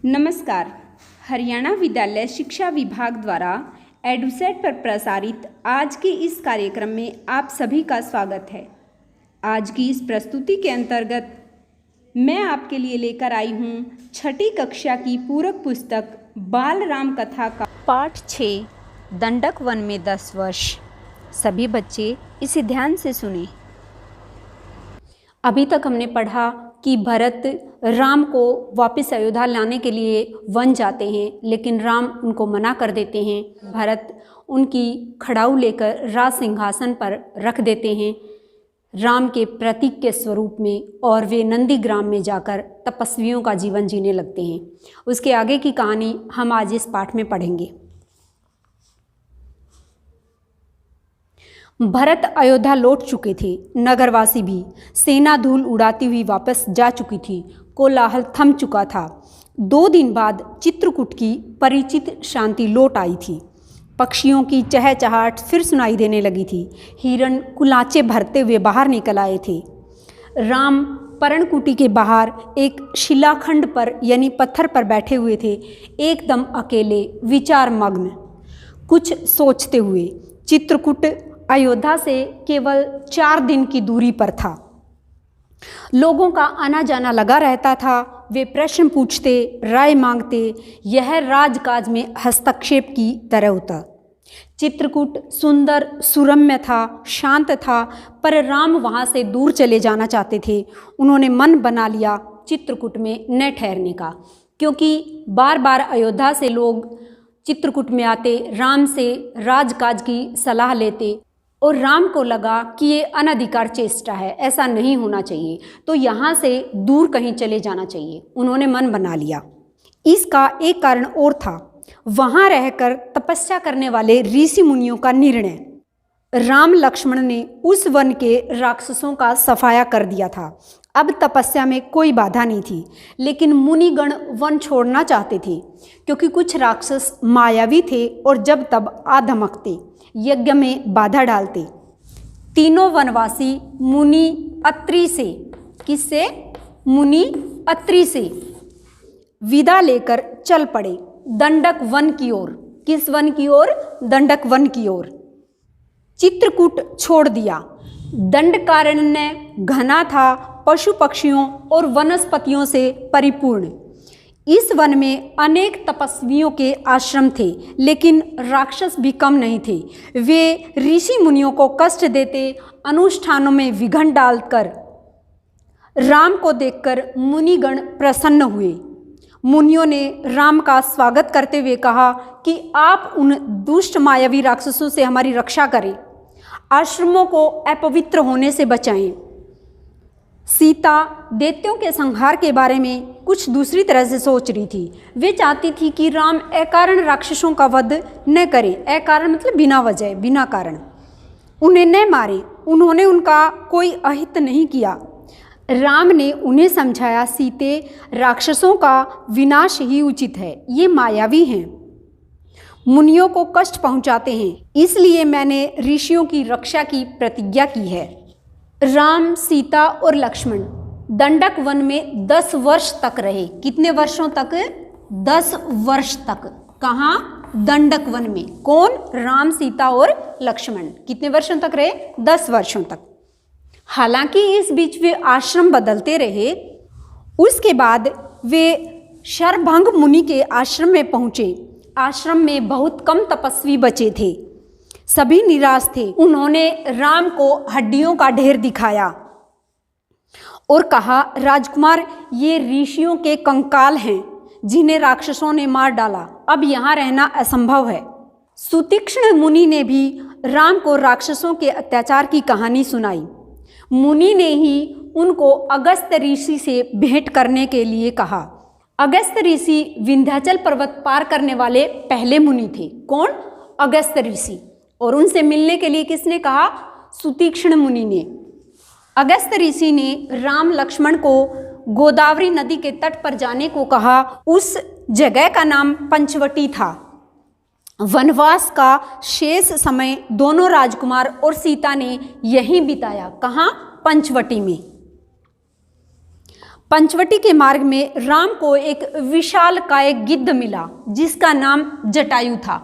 नमस्कार। हरियाणा विद्यालय शिक्षा विभाग द्वारा एडुसेट पर प्रसारित आज के इस कार्यक्रम में आप सभी का स्वागत है। आज की इस प्रस्तुति के अंतर्गत मैं आपके लिए लेकर आई हूँ छठी कक्षा की पूरक पुस्तक बाल राम कथा का पाठ 6 दंडक वन में 10 वर्ष। सभी बच्चे इसे ध्यान से सुने। अभी तक हमने पढ़ा कि भरत राम को वापस अयोध्या लाने के लिए वन जाते हैं, लेकिन राम उनको मना कर देते हैं। भरत उनकी खड़ाऊ लेकर राज सिंहासन पर रख देते हैं राम के प्रतीक के स्वरूप में, और वे नंदीग्राम में जाकर तपस्वियों का जीवन जीने लगते हैं। उसके आगे की कहानी हम आज इस पाठ में पढ़ेंगे। भरत अयोध्या लौट चुके थे। नगरवासी भी सेना धूल उड़ाती हुई वापस जा चुकी थी। कोलाहल थम चुका था। 2 दिन बाद चित्रकूट की परिचित शांति लौट आई थी। पक्षियों की चहचहाट फिर सुनाई देने लगी थी। हिरण कुलाचे भरते हुए बाहर निकल आए थे। राम पर्णकुटी के बाहर एक शिलाखंड पर यानी पत्थर पर बैठे हुए थे, एकदम अकेले, विचार मग्न, कुछ सोचते हुए। चित्रकूट अयोध्या से केवल 4 दिन की दूरी पर था। लोगों का आना जाना लगा रहता था। वे प्रश्न पूछते, राय मांगते। यह राजकाज में हस्तक्षेप की तरह होता। चित्रकूट सुंदर सुरम्य था, शांत था, पर राम वहाँ से दूर चले जाना चाहते थे। उन्होंने मन बना लिया चित्रकूट में न ठहरने का, क्योंकि बार बार अयोध्या से लोग चित्रकूट में आते, राम से राजकाज की सलाह लेते, और राम को लगा कि ये अनधिकार चेष्टा है, ऐसा नहीं होना चाहिए, तो यहाँ से दूर कहीं चले जाना चाहिए। उन्होंने मन बना लिया। इसका एक कारण और था, वहाँ रहकर तपस्या करने वाले ऋषि मुनियों का निर्णय। राम लक्ष्मण ने उस वन के राक्षसों का सफाया कर दिया था। अब तपस्या में कोई बाधा नहीं थी, लेकिन मुनिगण वन छोड़ना चाहते थे, क्योंकि कुछ राक्षस मायावी थे और जब तब आधमकते, यज्ञ में बाधा डालते। तीनों वनवासी मुनि अत्रि से, किससे? मुनि अत्रि से विदा लेकर चल पड़े दंडक वन की ओर। किस वन की ओर? दंडक वन की ओर। चित्रकूट छोड़ दिया। दंडकारण्य घना था, पशु पक्षियों और वनस्पतियों से परिपूर्ण। इस वन में अनेक तपस्वियों के आश्रम थे, लेकिन राक्षस भी कम नहीं थे। वे ऋषि मुनियों को कष्ट देते, अनुष्ठानों में विघ्न डालकर। राम को देखकर मुनिगण प्रसन्न हुए। मुनियों ने राम का स्वागत करते हुए कहा कि आप उन दुष्ट मायावी राक्षसों से हमारी रक्षा करें, आश्रमों को अपवित्र होने से बचाएं। सीता दैत्यों के संहार के बारे में कुछ दूसरी तरह से सोच रही थी। वे चाहती थी कि राम अकारण राक्षसों का वध न करे। अकारण मतलब बिना वजह, बिना कारण। उन्हें न मारे। उन्होंने उनका कोई अहित नहीं किया। राम ने उन्हें समझाया, सीते, राक्षसों का विनाश ही उचित है। ये मायावी हैं, मुनियों को कष्ट पहुंचाते हैं, इसलिए मैंने ऋषियों की रक्षा की प्रतिज्ञा की है। राम, सीता और लक्ष्मण दंडक वन में 10 वर्ष तक रहे। कितने वर्षों तक? 10 वर्ष तक। कहाँ? दंडक वन में। कौन? राम, सीता और लक्ष्मण। कितने वर्षों तक रहे? 10 वर्षों तक। हालांकि इस बीच वे आश्रम बदलते रहे। उसके बाद वे शरभंग मुनि के आश्रम में पहुँचे। आश्रम में बहुत कम तपस्वी बचे थे, सभी निराश थे। उन्होंने राम को हड्डियों का ढेर दिखाया और कहा, राजकुमार, ये ऋषियों के कंकाल हैं जिन्हें राक्षसों ने मार डाला। अब यहाँ रहना असंभव है। सुतीक्ष्ण मुनि ने भी राम को राक्षसों के अत्याचार की कहानी सुनाई। मुनि ने ही उनको अगस्त्य ऋषि से भेंट करने के लिए कहा। अगस्त्य ऋषि विंध्याचल पर्वत पार करने वाले पहले मुनि थे। कौन? अगस्त्य ऋषि। और उनसे मिलने के लिए किसने कहा? सुतीक्ष्ण मुनि ने। अगस्त्य ऋषि ने राम लक्ष्मण को गोदावरी नदी के तट पर जाने को कहा। उस जगह का नाम पंचवटी था। वनवास का शेष समय दोनों राजकुमार और सीता ने यहीं बिताया। कहाँ? पंचवटी में। पंचवटी के मार्ग में राम को एक विशालकाय गिद्ध मिला जिसका नाम जटायु था।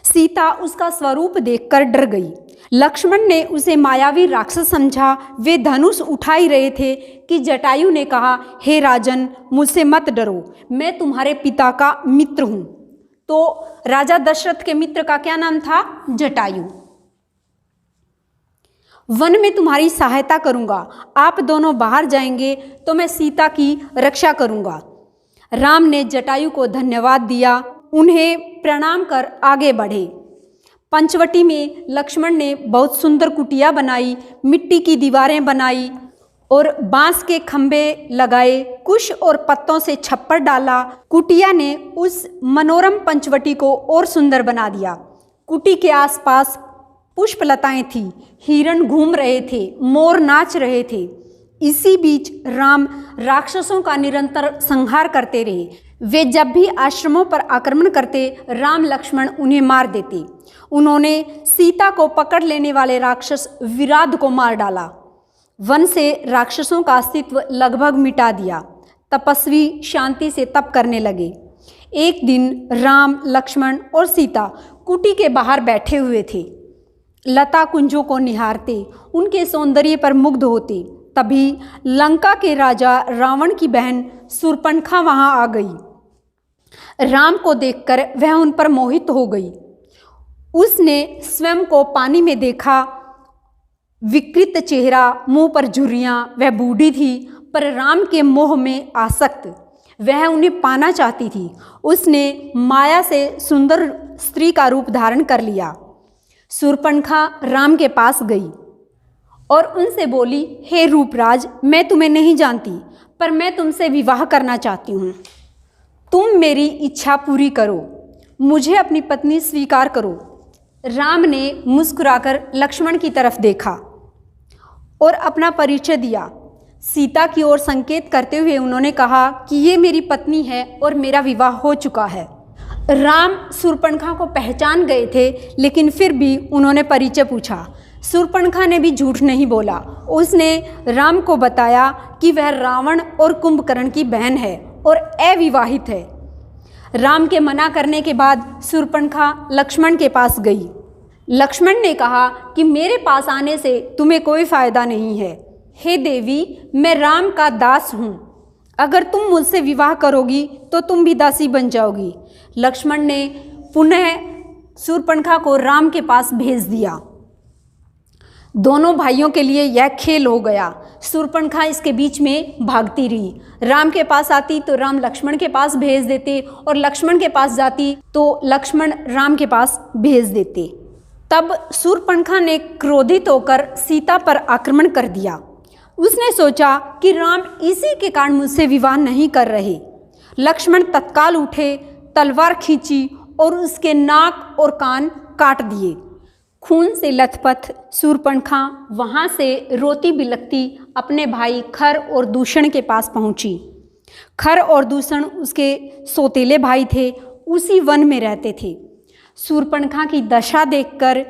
सीता उसका स्वरूप देखकर डर गई। लक्ष्मण ने उसे मायावी राक्षस समझा। वे धनुष उठा ही रहे थे कि जटायु ने कहा, हे राजन, मुझसे मत डरो, मैं तुम्हारे पिता का मित्र हूँ। तो राजा दशरथ के मित्र का क्या नाम था? जटायु। वन में तुम्हारी सहायता करूंगा, आप दोनों बाहर जाएंगे तो मैं सीता की रक्षा करूंगा। राम ने जटायु को धन्यवाद दिया, उन्हें प्रणाम कर आगे बढ़े। पंचवटी में लक्ष्मण ने बहुत सुंदर कुटिया बनाई, मिट्टी की दीवारें बनाई और बांस के खंभे लगाए, कुश और पत्तों से छप्पर डाला। कुटिया ने उस मनोरम पंचवटी को और सुंदर बना दिया। कुटी के आसपास पुष्पलताएं थी, हिरण घूम रहे थे, मोर नाच रहे थे। इसी बीच राम राक्षसों का निरंतर संहार करते रहे। वे जब भी आश्रमों पर आक्रमण करते, राम लक्ष्मण उन्हें मार देते। उन्होंने सीता को पकड़ लेने वाले राक्षस विराध को मार डाला। वन से राक्षसों का अस्तित्व लगभग मिटा दिया। तपस्वी शांति से तप करने लगे। एक दिन राम, लक्ष्मण और सीता कुटी के बाहर बैठे हुए थे, लता कुंजों को निहारते, उनके सौंदर्य पर मुग्ध होते। तभी लंका के राजा रावण की बहन शूर्पणखा वहां आ गई। राम को देखकर वह उन पर मोहित हो गई। उसने स्वयं को पानी में देखा, विकृत चेहरा, मुंह पर झुर्रियां। वह बूढ़ी थी पर राम के मोह में आसक्त। वह उन्हें पाना चाहती थी। उसने माया से सुंदर स्त्री का रूप धारण कर लिया। शूर्पणखा राम के पास गई और उनसे बोली, हे रूपराज, मैं तुम्हें नहीं जानती पर मैं तुमसे विवाह करना चाहती हूँ। तुम मेरी इच्छा पूरी करो, मुझे अपनी पत्नी स्वीकार करो। राम ने मुस्कुराकर लक्ष्मण की तरफ देखा और अपना परिचय दिया। सीता की ओर संकेत करते हुए उन्होंने कहा कि ये मेरी पत्नी है और मेरा विवाह हो चुका है। राम शूर्पणखा को पहचान गए थे, लेकिन फिर भी उन्होंने परिचय पूछा। शूर्पणखा ने भी झूठ नहीं बोला। उसने राम को बताया कि वह रावण और कुंभकर्ण की बहन है और अविवाहित है। राम के मना करने के बाद शूर्पणखा लक्ष्मण के पास गई। लक्ष्मण ने कहा कि मेरे पास आने से तुम्हें कोई फायदा नहीं है। हे देवी, मैं राम का दास हूँ। अगर तुम मुझसे विवाह करोगी तो तुम भी दासी बन जाओगी। लक्ष्मण ने पुनः शूर्पणखा को राम के पास भेज दिया। दोनों भाइयों के लिए यह खेल हो गया। शूर्पणखा इसके बीच में भागती रही। राम के पास आती तो राम लक्ष्मण के पास भेज देते और लक्ष्मण के पास जाती तो लक्ष्मण राम के पास भेज देते। तब शूर्पणखा ने क्रोधित होकर सीता पर आक्रमण कर दिया। उसने सोचा कि राम इसी के कारण मुझसे विवाह नहीं कर रहे। लक्ष्मण तत्काल उठे, तलवार खींची और उसके नाक और कान काट दिए। खून से लथपथ शूर्पणखा वहाँ से रोती बिलखती अपने भाई खर और दूषण के पास पहुँची। खर और दूषण उसके सौतेले भाई थे, उसी वन में रहते थे। शूर्पणखा की दशा देखकर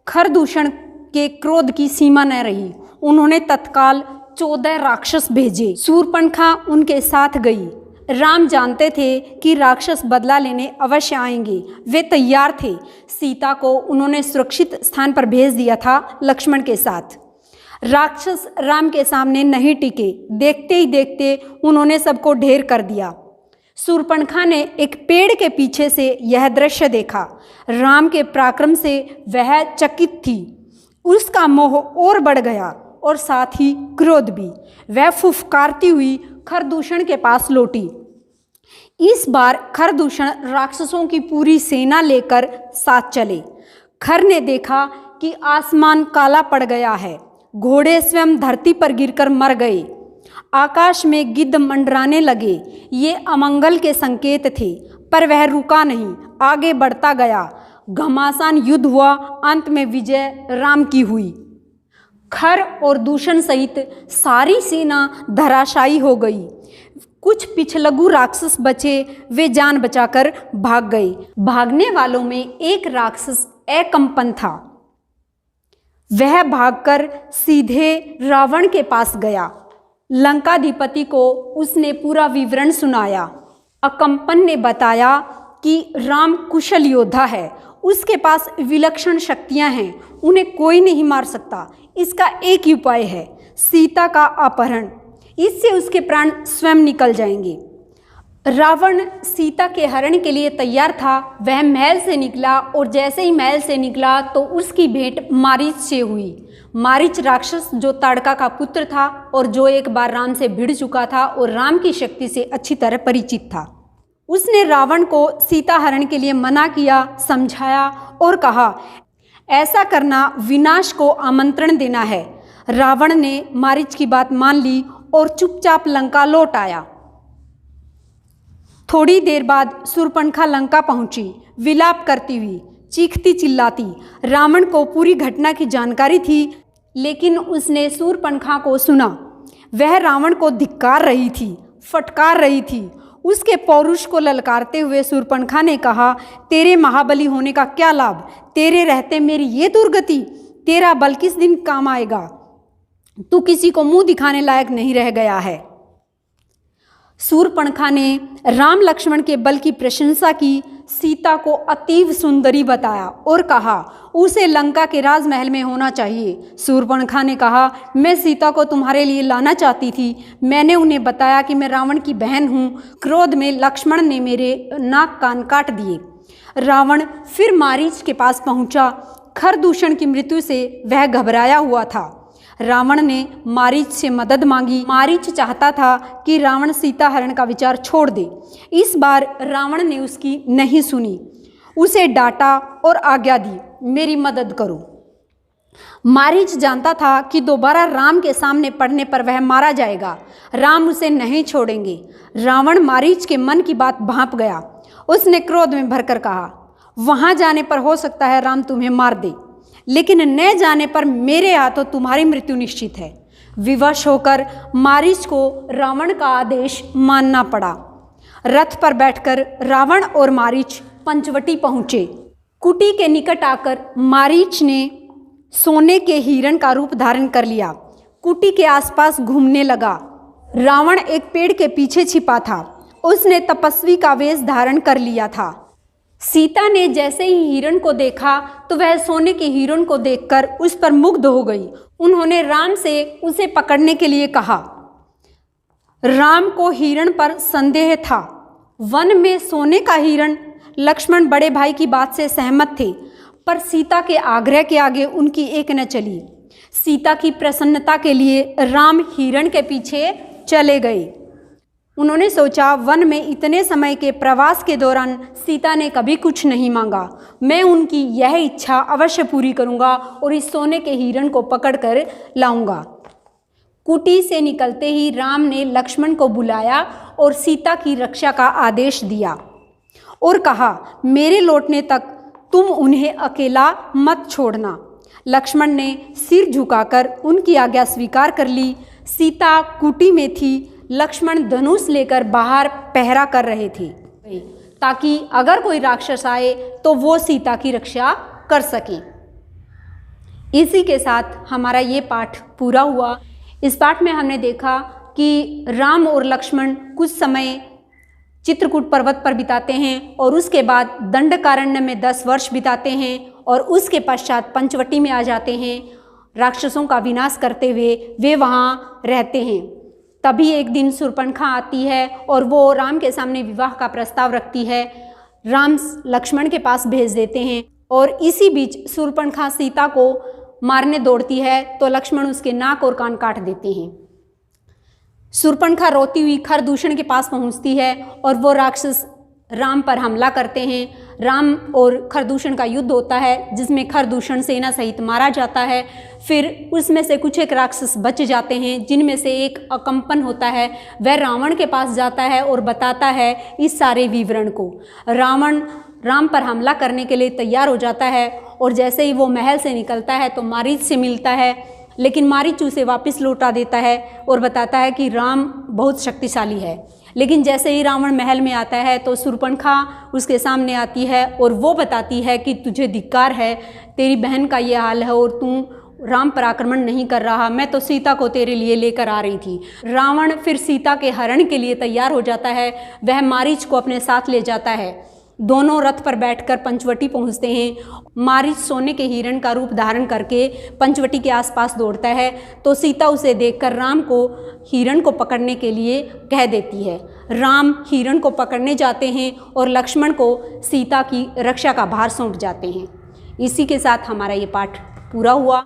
खरदूषण के क्रोध की सीमा न रही। उन्होंने तत्काल 14 राक्षस भेजे। शूर्पणखा उनके साथ गई। राम जानते थे कि राक्षस बदला लेने अवश्य आएंगे। वे तैयार थे। सीता को उन्होंने सुरक्षित स्थान पर भेज दिया था लक्ष्मण के साथ। राक्षस राम के सामने नहीं टिके। देखते ही देखते उन्होंने सबको ढेर कर दिया। शूर्पणखा ने एक पेड़ के पीछे से यह दृश्य देखा। राम के पराक्रम से वह चकित थी। उसका मोह और बढ़ गया और साथ ही क्रोध भी। वह फुफकारती हुई खरदूषण के पास लौटी। इस बार खरदूषण राक्षसों की पूरी सेना लेकर साथ चले। खर ने देखा कि आसमान काला पड़ गया है। घोड़े स्वयं धरती पर गिरकर मर गए। आकाश में गिद्ध मंडराने लगे। ये अमंगल के संकेत थे, पर वह रुका नहीं, आगे बढ़ता गया। घमासान युद्ध हुआ। अंत में विजय राम की हुई। खर और दूषण सहित सारी सेना धराशायी हो गई। कुछ पिछलगू राक्षस बचे, वे जान बचाकर भाग गए। भागने वालों में एक राक्षस अकंपन था। वह भागकर सीधे रावण के पास गया। लंकाधिपति को उसने पूरा विवरण सुनाया। अकम्पन ने बताया कि राम कुशल योद्धा है, उसके पास विलक्षण शक्तियां हैं, उन्हें कोई नहीं मार सकता। इसका एक ही उपाय है, सीता का अपहरण, इससे उसके प्राण स्वयं निकल जाएंगे। रावण सीता के हरण के लिए तैयार था। वह महल से निकला और जैसे ही महल से निकला तो उसकी भेंट मारीच से हुई। मारीच राक्षस जो ताड़का का पुत्र था और जो एक बार राम से भिड़ चुका था और राम की शक्ति से अच्छी तरह परिचित था। उसने रावण को सीता हरण के लिए मना किया, समझाया और कहा, ऐसा करना विनाश को आमंत्रण देना है। रावण ने मारीच की बात मान ली और चुपचाप लंका लौट आया। थोड़ी देर बाद शूर्पणखा लंका पहुंची, विलाप करती हुई, चीखती चिल्लाती। रावण को पूरी घटना की जानकारी थी, लेकिन उसने शूर्पणखा को सुना। वह रावण को धिक्कार रही थी, फटकार रही थी। उसके पौरुष को ललकारते हुए शूर्पणखा ने कहा, तेरे महाबली होने का क्या लाभ, तेरे रहते मेरी ये दुर्गति, तेरा बल किस दिन काम आएगा, तू किसी को मुंह दिखाने लायक नहीं रह गया है। शूर्पणखा ने राम लक्ष्मण के बल की प्रशंसा की, सीता को अतीव सुंदरी बताया और कहा, उसे लंका के राजमहल में होना चाहिए। शूर्पणखा ने कहा, मैं सीता को तुम्हारे लिए लाना चाहती थी। मैंने उन्हें बताया कि मैं रावण की बहन हूँ। क्रोध में लक्ष्मण ने मेरे नाक कान काट दिए। रावण फिर मारीच के पास पहुँचा। खरदूषण की मृत्यु से वह घबराया हुआ था। रावण ने मारीच से मदद मांगी। मारीच चाहता था कि रावण सीता हरण का विचार छोड़ दे। इस बार रावण ने उसकी नहीं सुनी, उसे डांटा और आज्ञा दी, मेरी मदद करो। मारीच जानता था कि दोबारा राम के सामने पड़ने पर वह मारा जाएगा। राम उसे नहीं छोड़ेंगे। रावण मारीच के मन की बात भांप गया। उसने क्रोध में भरकर कहा, वहां जाने पर हो सकता है राम तुम्हें मार दे, लेकिन न जाने पर मेरे हाथों तुम्हारी मृत्यु निश्चित है। विवश होकर मारीच को रावण का आदेश मानना पड़ा। रथ पर बैठकर रावण और मारीच पंचवटी पहुँचे। कुटी के निकट आकर मारीच ने सोने के हिरण का रूप धारण कर लिया। कुटी के आसपास घूमने लगा। रावण एक पेड़ के पीछे छिपा था। उसने तपस्वी का वेश धारण कर लिया था। सीता ने जैसे ही हिरण को देखा तो वह सोने के हिरण को देखकर उस पर मुग्ध हो गई। उन्होंने राम से उसे पकड़ने के लिए कहा। राम को हिरण पर संदेह था। वन में सोने का हिरण, लक्ष्मण बड़े भाई की बात से सहमत थे, पर सीता के आग्रह के आगे उनकी एक न चली। सीता की प्रसन्नता के लिए राम हिरण के पीछे चले गए। उन्होंने सोचा, वन में इतने समय के प्रवास के दौरान सीता ने कभी कुछ नहीं मांगा, मैं उनकी यह इच्छा अवश्य पूरी करूंगा और इस सोने के हिरण को पकड़कर लाऊंगा। कुटी से निकलते ही राम ने लक्ष्मण को बुलाया और सीता की रक्षा का आदेश दिया और कहा, मेरे लौटने तक तुम उन्हें अकेला मत छोड़ना। लक्ष्मण ने सिर झुकाकर उनकी आज्ञा स्वीकार कर ली। सीता कुटी में थी। लक्ष्मण धनुष लेकर बाहर पहरा कर रहे थे, ताकि अगर कोई राक्षस आए तो वो सीता की रक्षा कर सके। इसी के साथ हमारा ये पाठ पूरा हुआ। इस पाठ में हमने देखा कि राम और लक्ष्मण कुछ समय चित्रकूट पर्वत पर बिताते हैं और उसके बाद दंडकारण्य में 10 वर्ष बिताते हैं और उसके पश्चात पंचवटी में आ जाते हैं। राक्षसों का विनाश करते हुए वे वहाँ रहते हैं। तभी एक दिन शूर्पणखा आती है और वो राम के सामने विवाह का प्रस्ताव रखती है। राम लक्ष्मण के पास भेज देते हैं और इसी बीच शूर्पणखा सीता को मारने दौड़ती है तो लक्ष्मण उसके नाक और कान काट देते हैं। शूर्पणखा रोती हुई खरदूषण के पास पहुंचती है और वो राक्षस राम पर हमला करते हैं। राम और खरदूषण का युद्ध होता है, जिसमें खरदूषण सेना सहित मारा जाता है। फिर उसमें से कुछ एक राक्षस बच जाते हैं, जिनमें से एक अकम्पन होता है। वह रावण के पास जाता है और बताता है इस सारे विवरण को। रावण राम पर हमला करने के लिए तैयार हो जाता है और जैसे ही वो महल से निकलता है तो मारीच से मिलता है, लेकिन मारीच उसे वापस लौटा देता है और बताता है कि राम बहुत शक्तिशाली है। लेकिन जैसे ही रावण महल में आता है तो शूर्पणखा उसके सामने आती है और वो बताती है कि तुझे धिक्कार है, तेरी बहन का ये हाल है और तू राम पर आक्रमण नहीं कर रहा, मैं तो सीता को तेरे लिए लेकर आ रही थी। रावण फिर सीता के हरण के लिए तैयार हो जाता है, वह मारीच को अपने साथ ले जाता है। दोनों रथ पर बैठकर पंचवटी पहुंचते हैं। मारीच सोने के हिरण का रूप धारण करके पंचवटी के आसपास दौड़ता है, तो सीता उसे देखकर राम को हिरण को पकड़ने के लिए कह देती है। राम हिरण को पकड़ने जाते हैं और लक्ष्मण को सीता की रक्षा का भार सौंप जाते हैं। इसी के साथ हमारा ये पाठ पूरा हुआ।